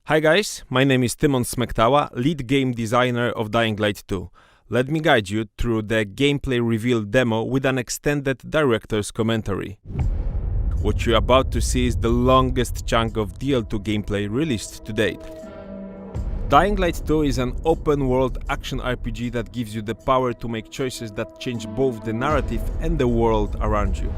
Hi guys, my name is Tymon Smektała, lead game designer of Dying Light 2. Let me guide you through the gameplay reveal demo with an extended director's commentary. What you're about to see is the longest chunk of DL2 gameplay released to date. Dying Light 2 is an open-world action RPG that gives you the power to make choices that change both the narrative and the world around you.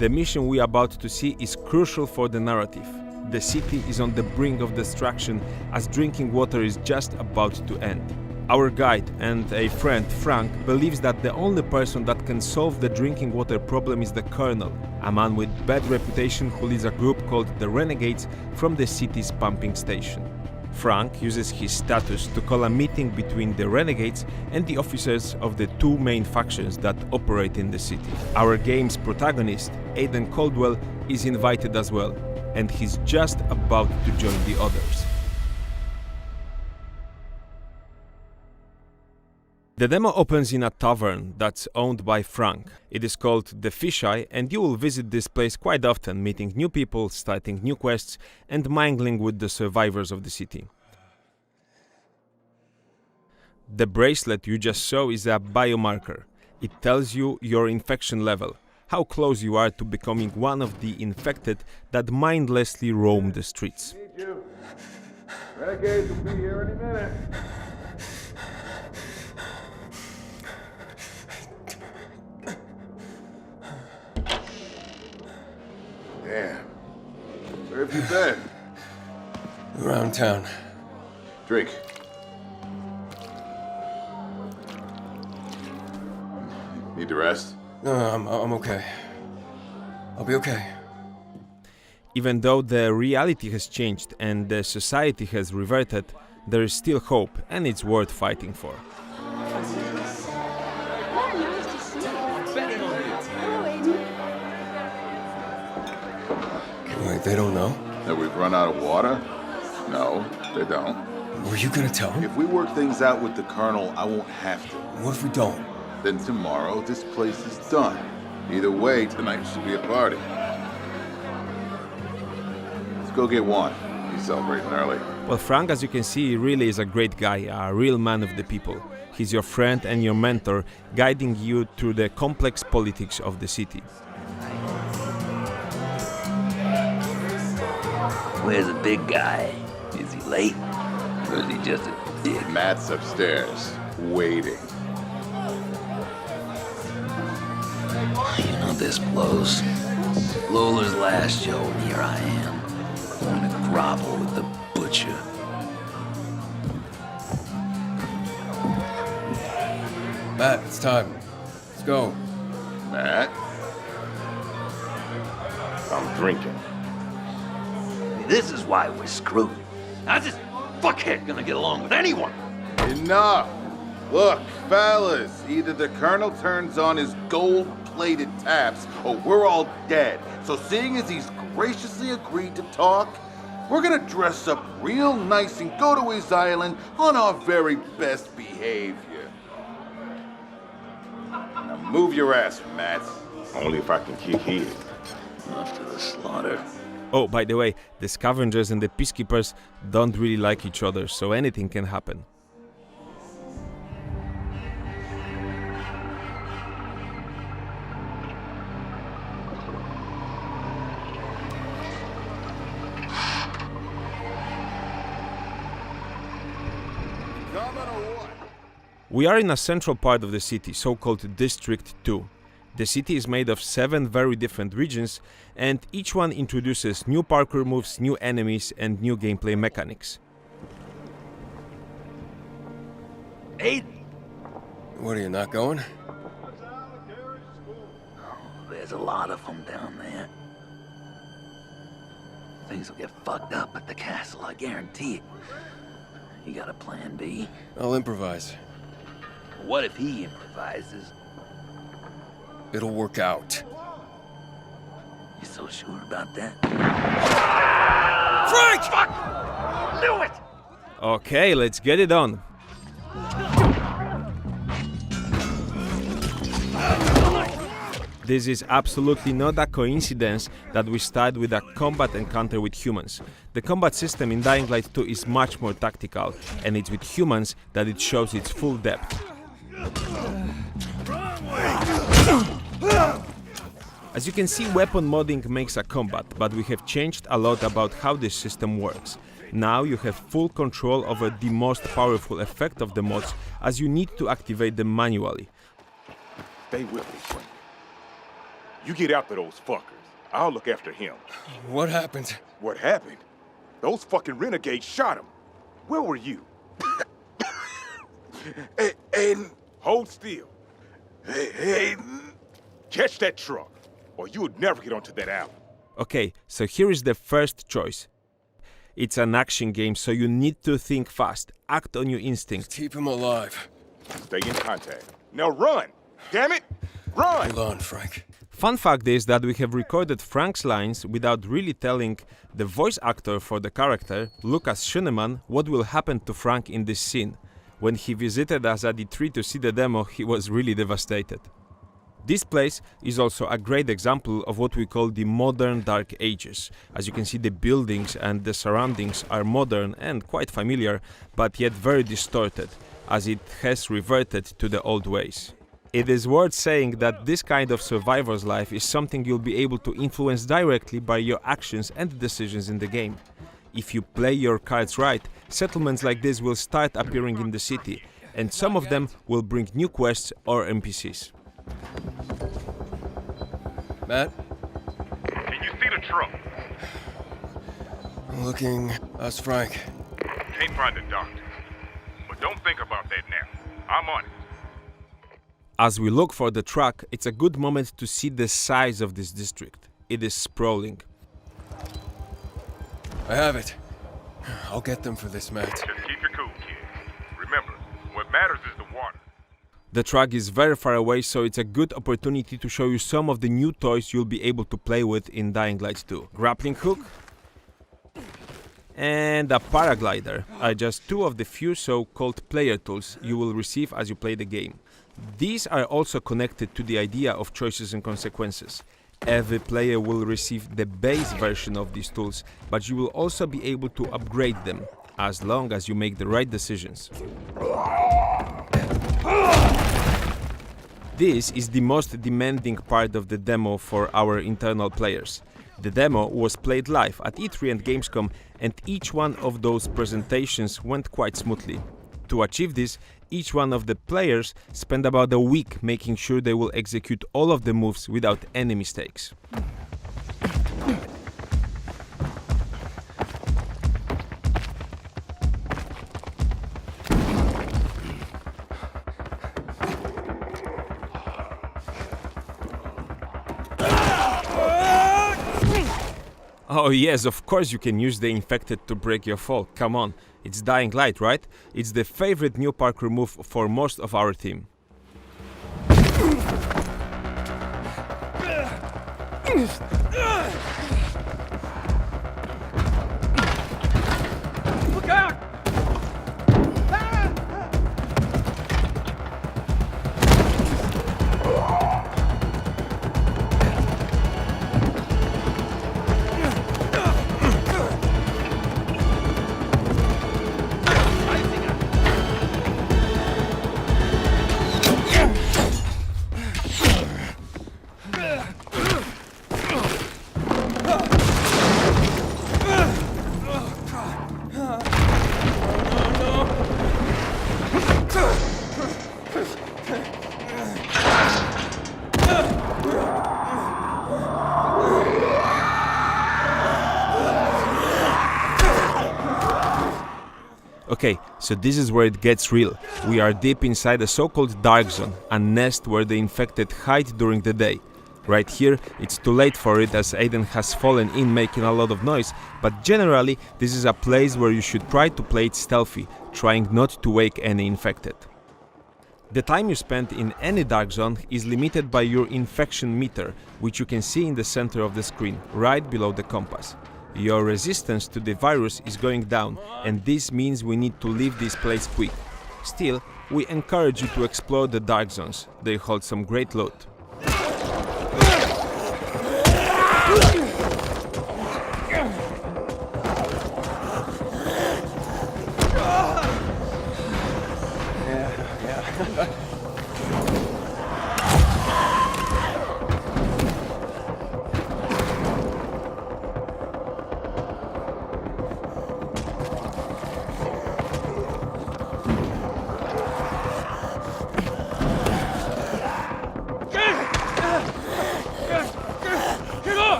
The mission we are about to see is crucial for the narrative. The city is on the brink of destruction as drinking water is just about to end. Our guide and a friend, Frank, believes that the only person that can solve the drinking water problem is the Colonel, a man with bad reputation who leads a group called the Renegades from the city's pumping station. Frank uses his status to call a meeting between the Renegades and the officers of the two main factions that operate in the city. Our game's protagonist, Aiden Caldwell, is invited as well, and he's just about to join the others. The demo opens in a tavern that's owned by Frank. It is called The Fisheye, and you will visit this place quite often, meeting new people, starting new quests, and mingling with the survivors of the city. The bracelet you just saw is a biomarker. It tells you your infection level, how close you are to becoming one of the infected that mindlessly roam the streets. Need you. Renegades will be here any minute. Damn. Where have you been? Around town. Drink. Need to rest? No, I'm okay. I'll be okay. Even though the reality has changed and the society has reverted, there is still hope, and it's worth fighting for. Wait, they don't know? That we've run out of water? No, they don't. Were you gonna tell them? If we work things out with the Colonel, I won't have to. What if we don't? Then tomorrow, this place is done. Either way, tonight should be a party. Let's go get one. He's celebrating early. Well, Frank, as you can see, really is a great guy, a real man of the people. He's your friend and your mentor, guiding you through the complex politics of the city. Where's the big guy? Is he late? Or is he just a dick? Matt's upstairs, waiting. You know this blows. Lola's last show, and here I am, going to grovel with the butcher. Matt, it's time. Let's go. Matt? I'm drinking. This is why we're screwed. How's this fuckhead gonna get along with anyone? Enough! Look, fellas, either the Colonel turns on his gold-plated taps, or we're all dead. So seeing as he's graciously agreed to talk, we're gonna dress up real nice and go to his island on our very best behavior. Now move your ass, Matt. Only if I can kick his. Off to the slaughter. Oh, by the way, the scavengers and the peacekeepers don't really like each other, so anything can happen. We are in a central part of the city, so-called District 2. The city is made of 7 very different regions, and each one introduces new parkour moves, new enemies, and new gameplay mechanics. Aiden! What, are you not going? There's a lot of them down there. Things will get fucked up at the castle, I guarantee it. You got a plan B? I'll improvise. What if he improvises? It'll work out. You so sure about that? Frank! Fuck! Knew it! Okay, let's get it on. This is absolutely not a coincidence that we start with a combat encounter with humans. The combat system in Dying Light 2 is much more tactical, and it's with humans that it shows its full depth. As you can see, weapon modding makes a combat, but we have changed a lot about how this system works. Now you have full control over the most powerful effect of the mods, as you need to activate them manually. Stay with me, Frank. You get after those fuckers. I'll look after him. What happened? What happened? Those fucking renegades shot him. Where were you? Aiden. Hold still. Aiden. Catch that truck, or you would never get onto that island. Okay, so here is the first choice. It's an action game, so you need to think fast, act on your instincts. Keep him alive. Stay in contact. Now run! Damn it! Run! Hold on, Frank. Fun fact is that we have recorded Frank's lines without really telling the voice actor for the character, Lucas Schoenemann, what will happen to Frank in this scene. When he visited us at E3 to see the demo, he was really devastated. This place is also a great example of what we call the modern Dark Ages. As you can see, the buildings and the surroundings are modern and quite familiar, but yet very distorted, as it has reverted to the old ways. It is worth saying that this kind of survivor's life is something you'll be able to influence directly by your actions and decisions in the game. If you play your cards right, settlements like this will start appearing in the city, and some of them will bring new quests or NPCs. Matt? Can you see the truck? Looking. That's Frank. Can't find the doctor. But don't think about that now. I'm on it. As we look for the truck, it's a good moment to see the size of this district. It is sprawling. I have it. I'll get them for this, Matt. Just keep your cool, kid. Remember, what matters is the water. The truck is very far away, so it's a good opportunity to show you some of the new toys you'll be able to play with in Dying Light 2. Grappling hook and a paraglider are just two of the few so-called player tools you will receive as you play the game. These are also connected to the idea of choices and consequences. Every player will receive the base version of these tools, but you will also be able to upgrade them, as long as you make the right decisions. This is the most demanding part of the demo for our internal players. The demo was played live at E3 and Gamescom, and each one of those presentations went quite smoothly. To achieve this, each one of the players spent about a week making sure they will execute all of the moves without any mistakes. Oh yes, of course you can use the infected to break your fall. Come on, it's Dying Light, right? It's the favorite new parkour move for most of our team. Look out! Okay, so this is where it gets real. We are deep inside a so-called dark zone, a nest where the infected hide during the day. Right here, it's too late for it as Aiden has fallen in making a lot of noise, but generally this is a place where you should try to play it stealthy, trying not to wake any infected. The time you spend in any dark zone is limited by your infection meter, which you can see in the center of the screen, right below the compass. Your resistance to the virus is going down, and this means we need to leave this place quick. Still, we encourage you to explore the dark zones. They hold some great loot.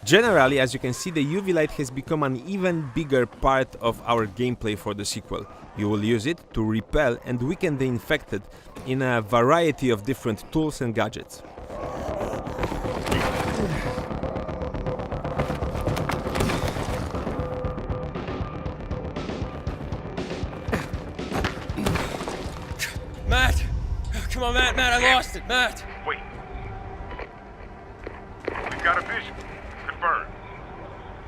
Generally, as you can see, the UV light has become an even bigger part of our gameplay for the sequel. You will use it to repel and weaken the infected in a variety of different tools and gadgets. Matt! Come on, Matt, I lost it, Matt! Wait. We've got a visual. Confirmed.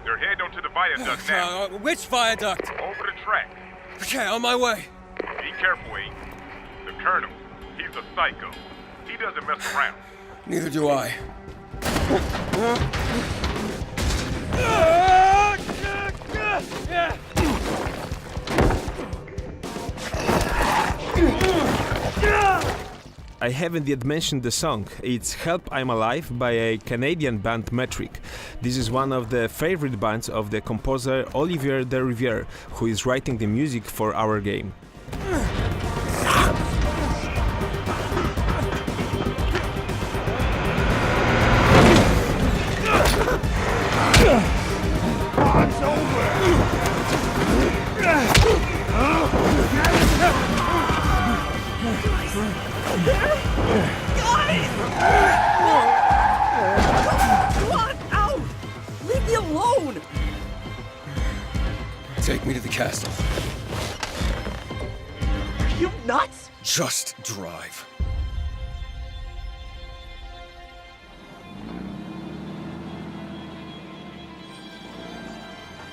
They're heading onto the viaduct now. Which viaduct? Over the track. Okay, on my way. Be careful, Aiden. The Colonel, he's a psycho. He doesn't mess around. Neither do I. I haven't yet mentioned the song. It's Help I'm Alive by a Canadian band Metric. This is one of the favorite bands of the composer Olivier de Rivière, who is writing the music for our game. Take me to the castle. Are you nuts? Just drive.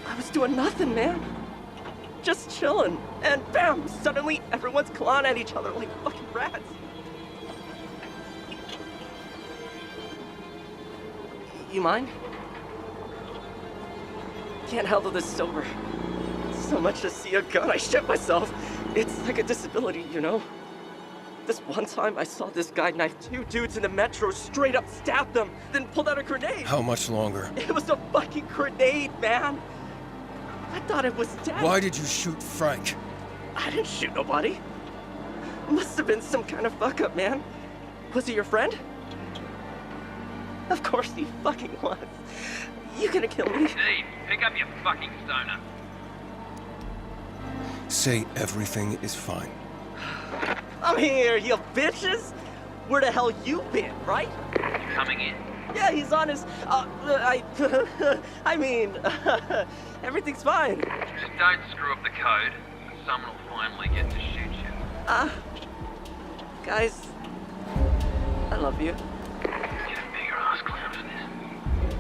I was doing nothing, man. Just chilling. And bam, suddenly everyone's clawing at each other like fucking rats. You mind? Can't handle this sober. So much to see a gun, I shit myself. It's like a disability, you know? This one time I saw this guy knife two dudes in the metro, straight up stabbed them, then pulled out a grenade. How much longer? It was a fucking grenade, man. I thought it was dead. Why did you shoot Frank? I didn't shoot nobody. Must have been some kind of fuck up, man. Was he your friend? Of course he fucking was. You gonna kill me? Steve, pick up your fucking stoner. Say everything is fine. I'm here, you bitches. Where the hell you been, right? Coming in. Yeah, he's on his. I mean, everything's fine. Just don't screw up the code, and someone will finally get to shoot you. Guys, I love you. Get a bigger ass clown for this.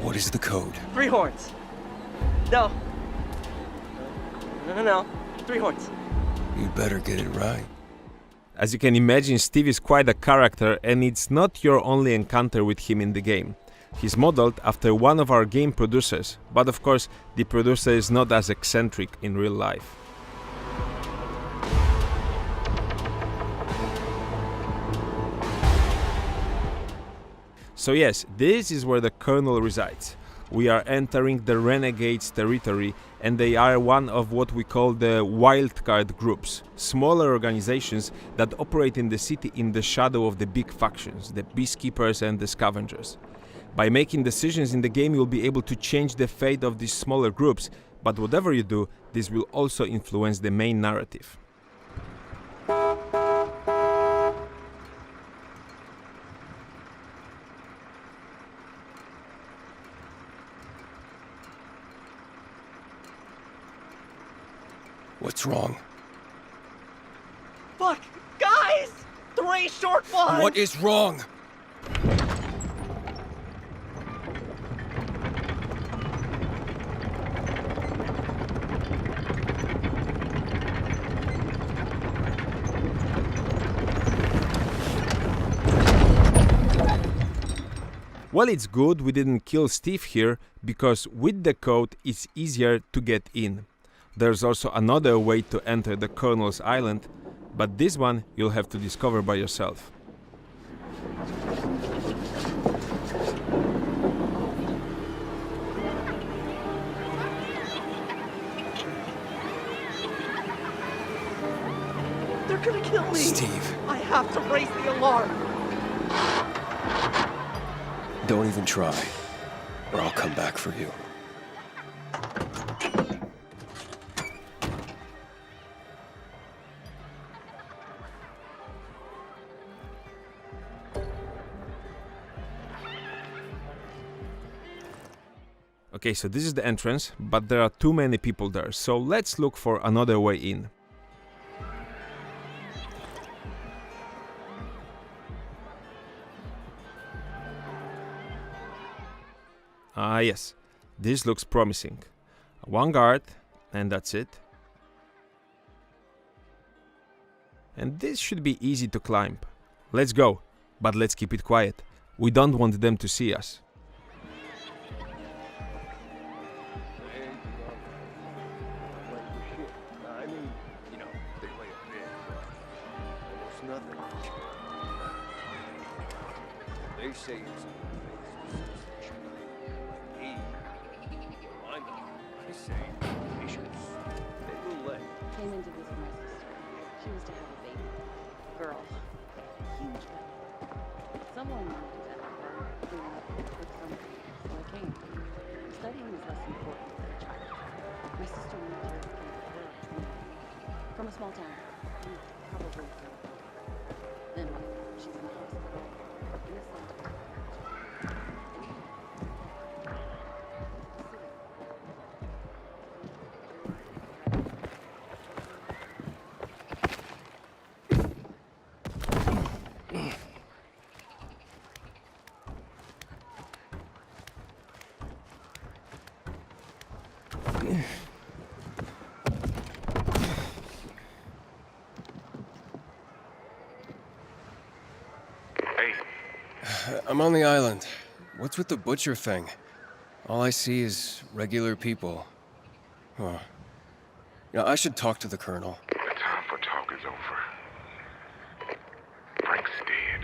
What is the code? 3 horns. No. No. 3 horns. You better get it right. As you can imagine, Steve is quite a character, and it's not your only encounter with him in the game. He's modeled after one of our game producers, but of course, the producer is not as eccentric in real life. So yes, this is where the Colonel resides. We are entering the Renegades territory, and they are one of what we call the wildcard groups, smaller organizations that operate in the city in the shadow of the big factions, the Peacekeepers and the Scavengers. By making decisions in the game, you'll be able to change the fate of these smaller groups, but whatever you do, this will also influence the main narrative. What's wrong? Fuck, guys! 3 short ones! What is wrong? Well, it's good we didn't kill Steve here, because with the code it's easier to get in. There's also another way to enter the Colonel's Island, but this one you'll have to discover by yourself. They're gonna kill me! Steve, I have to raise the alarm! don't even try, or I'll come back for you. Okay, so this is the entrance, but there are too many people there, so let's look for another way in. Ah yes, this looks promising. One guard, and that's it. And this should be easy to climb. Let's go, but let's keep it quiet. We don't want them to see us. They say it's hey, well, I say patience. They will let. Came in to visit my sister. She was to have a baby. Girl. Huge baby. Someone wanted to have her doing with something, so I came. Studying is less important than a child. My sister moved here from a small town. Probably. Then she's in the hospital. In the center. I'm on the island. What's with the butcher thing? All I see is regular people. Huh. You know, I should talk to the Colonel. The time for talk is over. Frank's dead.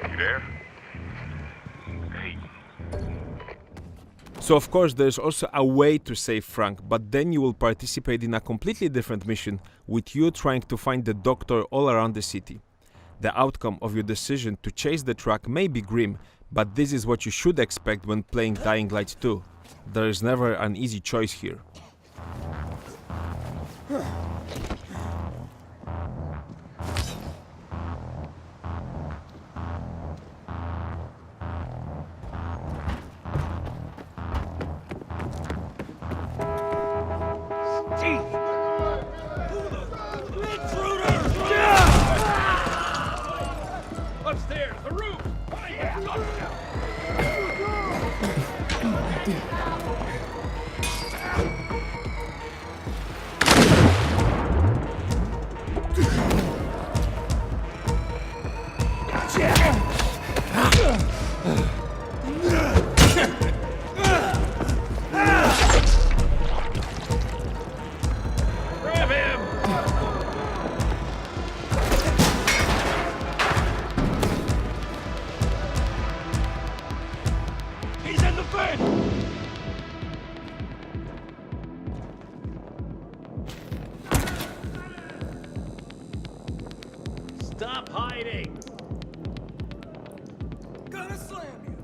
You there? Hey. So of course there's also a way to save Frank, but then you will participate in a completely different mission, with you trying to find the doctor all around the city. The outcome of your decision to chase the truck may be grim, but this is what you should expect when playing Dying Light 2. There is never an easy choice here. Upstairs, the roof! Grab him! He's in the vent! Stop hiding! Gonna slam you!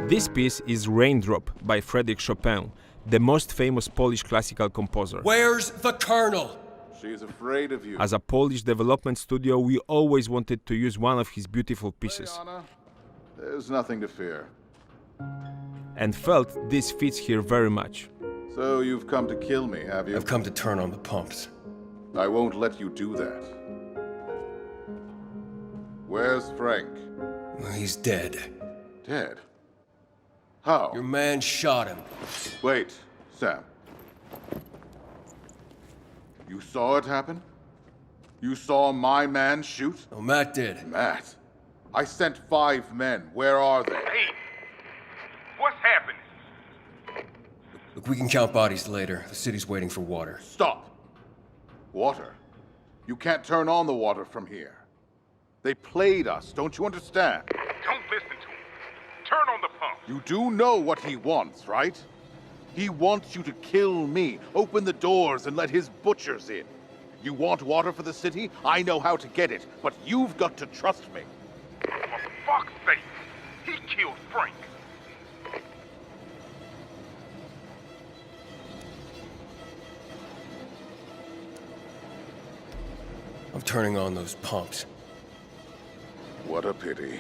This piece is Raindrop by Frédéric Chopin, the most famous Polish classical composer. Where's the Colonel? She's afraid of you. As a Polish development studio, we always wanted to use one of his beautiful pieces, Anna, there's nothing to fear. and felt this fits here very much. So you've come to kill me, have you? I've come to turn on the pumps. I won't let you do that. Where's Frank? He's dead. Dead? How? Your man shot him. Wait, Sam. You saw it happen? You saw my man shoot? Oh, Matt did. Matt, I sent 5 men. Where are they? Hey, what's happening? Look, we can count bodies later. The city's waiting for water. Stop. Water? You can't turn on the water from here. They played us, don't you understand? Don't listen to him. Turn on the pump. You do know what he wants, right? He wants you to kill me, open the doors and let his butchers in. You want water for the city? I know how to get it, but you've got to trust me. For fuck's sake, he killed Frank. I'm turning on those pumps. What a pity.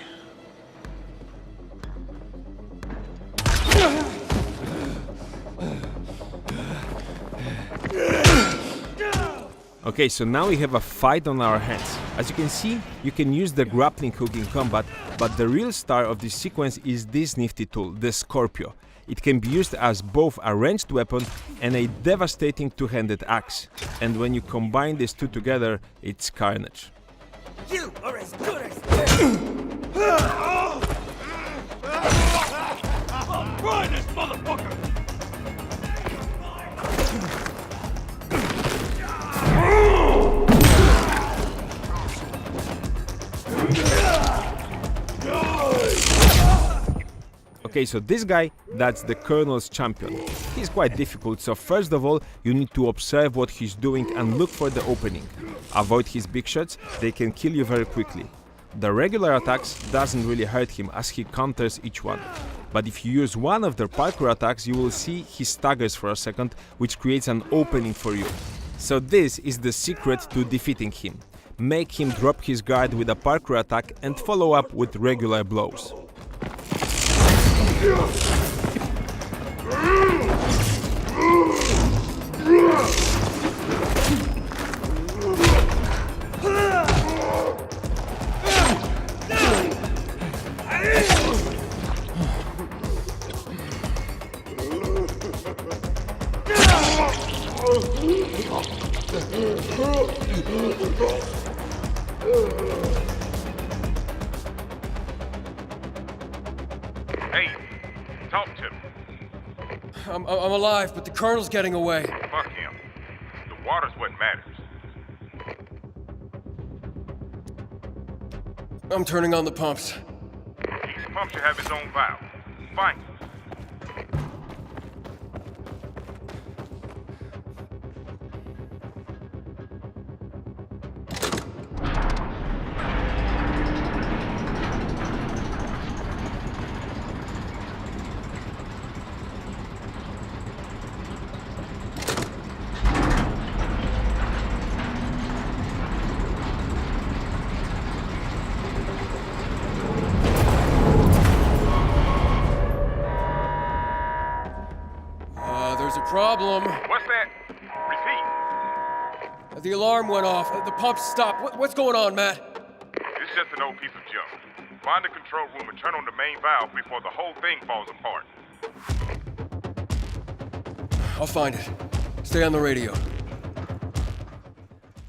Okay, so now we have a fight on our hands. As you can see, you can use the grappling hook in combat, but the real star of this sequence is this nifty tool, the Scorpio. It can be used as both a ranged weapon and a devastating two-handed axe. And when you combine these two together, it's carnage. You are as good as dead. Run this motherfucker! Okay, so this guy, that's the Colonel's champion. He's quite difficult, so first of all, you need to observe what he's doing and look for the opening. Avoid his big shots, they can kill you very quickly. The regular attacks doesn't really hurt him as he counters each one. But if you use one of their parkour attacks, you will see he staggers for a second, which creates an opening for you. So this is the secret to defeating him. Make him drop his guard with a parkour attack and follow up with regular blows. Hey, talk to me. I'm alive, but the Colonel's getting away. Fuck him. The water's what matters. I'm turning on the pumps. Each pump should have its own valve. Find it. There's a problem. What's that? Repeat. The alarm went off. The pumps stopped. What's going on, Matt? It's just an old piece of junk. Find the control room and turn on the main valve before the whole thing falls apart. I'll find it. Stay on the radio.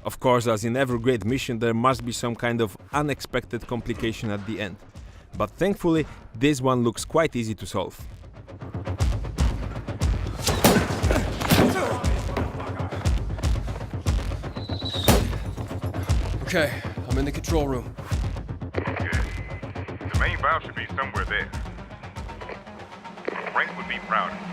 Of course, as in every great mission, there must be some kind of unexpected complication at the end. But thankfully, this one looks quite easy to solve. Okay, I'm in the control room. Good. The main valve should be somewhere there. Frank would be proud of you.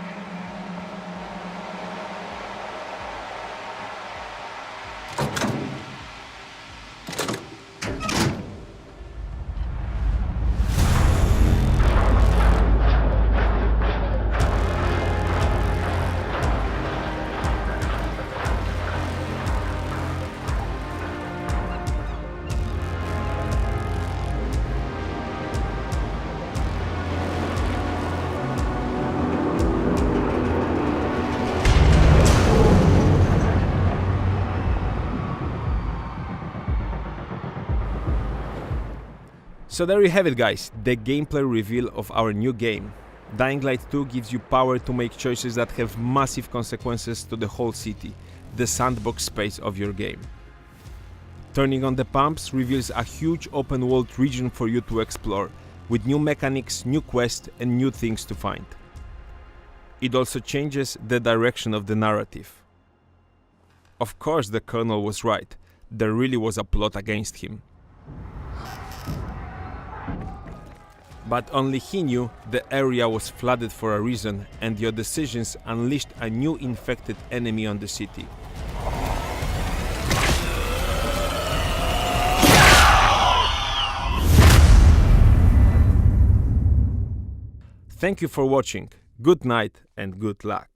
So there you have it, guys, the gameplay reveal of our new game. Dying Light 2 gives you power to make choices that have massive consequences to the whole city, the sandbox space of your game. Turning on the pumps reveals a huge open world region for you to explore, with new mechanics, new quests and new things to find. It also changes the direction of the narrative. Of course the Colonel was right, there really was a plot against him. But only he knew the area was flooded for a reason, and your decisions unleashed a new infected enemy on the city. Thank you for watching, good night and good luck.